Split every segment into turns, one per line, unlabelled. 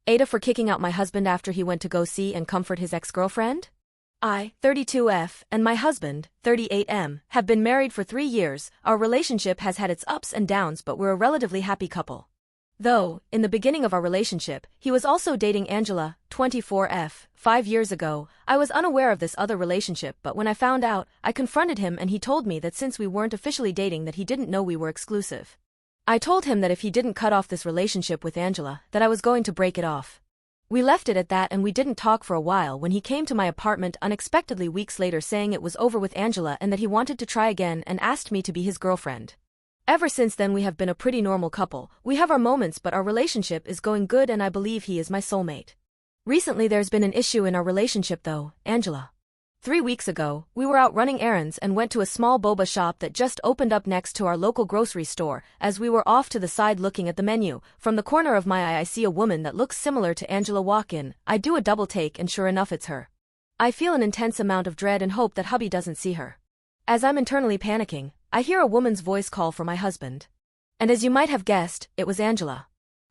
AITA for kicking out my husband after he went to go see and comfort his ex-girlfriend? I, 32F, and my husband, 38M, have been married for 3 years. Our relationship has had its ups and downs, but we're a relatively happy couple. Though, in the beginning of our relationship, he was also dating Angela, 24F. 5 years ago, I was unaware of this other relationship, but when I found out, I confronted him and he told me that since we weren't officially dating that he didn't know we were exclusive. I told him that if he didn't cut off this relationship with Angela, that I was going to break it off. We left it at that and we didn't talk for a while when he came to my apartment unexpectedly weeks later saying it was over with Angela and that he wanted to try again and asked me to be his girlfriend. Ever since then we have been a pretty normal couple. We have our moments but our relationship is going good and I believe he is my soulmate. Recently there's been an issue in our relationship though, Angela. 3 weeks ago, we were out running errands and went to a small boba shop that just opened up next to our local grocery store. As we were off to the side looking at the menu, from the corner of my eye I see a woman that looks similar to Angela walk in. I do a double take and sure enough it's her. I feel an intense amount of dread and hope that hubby doesn't see her. As I'm internally panicking, I hear a woman's voice call for my husband. And as you might have guessed, it was Angela.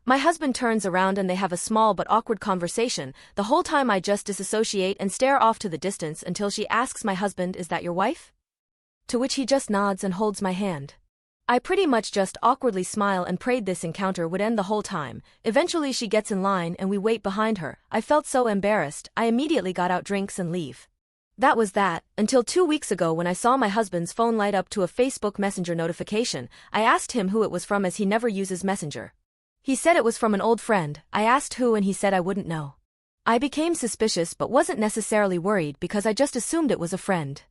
My husband turns around and they have a small but awkward conversation. The whole time I just disassociate and stare off to the distance until she asks my husband, "Is that your wife?" To which he just nods and holds my hand. I pretty much just awkwardly smile and prayed this encounter would end the whole time. Eventually she gets in line and we wait behind her. I felt so embarrassed, I immediately got out drinks and leave. That was that, until 2 weeks ago when I saw my husband's phone light up to a Facebook Messenger notification. I asked him who it was from as he never uses Messenger. He said it was from an old friend. I asked who and he said I wouldn't know. I became suspicious but wasn't necessarily worried because I just assumed it was a friend.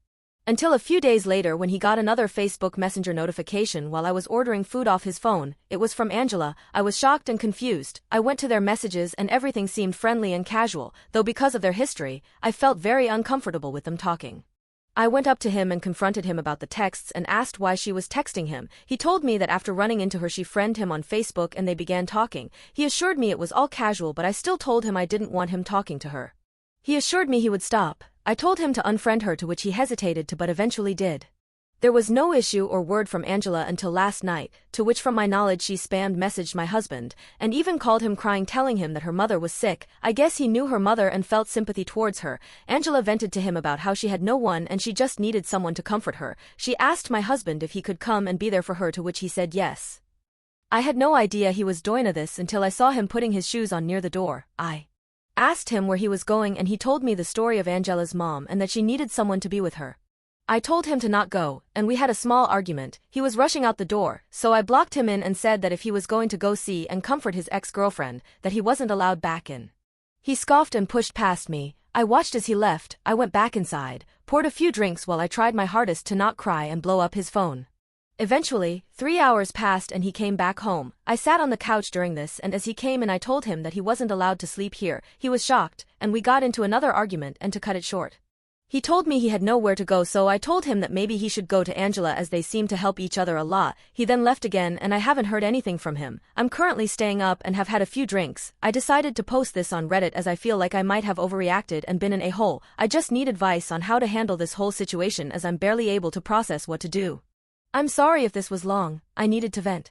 Until a few days later when he got another Facebook Messenger notification while I was ordering food off his phone. It was from Angela. I was shocked and confused. I went to their messages and everything seemed friendly and casual, though because of their history, I felt very uncomfortable with them talking. I went up to him and confronted him about the texts and asked why she was texting him. He told me that after running into her she friended him on Facebook and they began talking. He assured me it was all casual but I still told him I didn't want him talking to her. He assured me he would stop. I told him to unfriend her to which he hesitated to but eventually did. There was no issue or word from Angela until last night, to which from my knowledge she spammed messaged my husband, and even called him crying telling him that her mother was sick. I guess he knew her mother and felt sympathy towards her. Angela vented to him about how she had no one and she just needed someone to comfort her. She asked my husband if he could come and be there for her to which he said yes. I had no idea he was doing this until I saw him putting his shoes on near the door. I asked him where he was going and he told me the story of Angela's mom and that she needed someone to be with her. I told him to not go, and we had a small argument. He was rushing out the door, so I blocked him in and said that if he was going to go see and comfort his ex-girlfriend, that he wasn't allowed back in. He scoffed and pushed past me. I watched as he left. I went back inside, poured a few drinks while I tried my hardest to not cry and blow up his phone. Eventually, 3 hours passed and he came back home. I sat on the couch during this and as he came in I told him that he wasn't allowed to sleep here. He was shocked, and we got into another argument and to cut it short. He told me he had nowhere to go so I told him that maybe he should go to Angela as they seem to help each other a lot. He then left again and I haven't heard anything from him. I'm currently staying up and have had a few drinks. I decided to post this on Reddit as I feel like I might have overreacted and been an a-hole. I just need advice on how to handle this whole situation as I'm barely able to process what to do. I'm sorry if this was long, I needed to vent.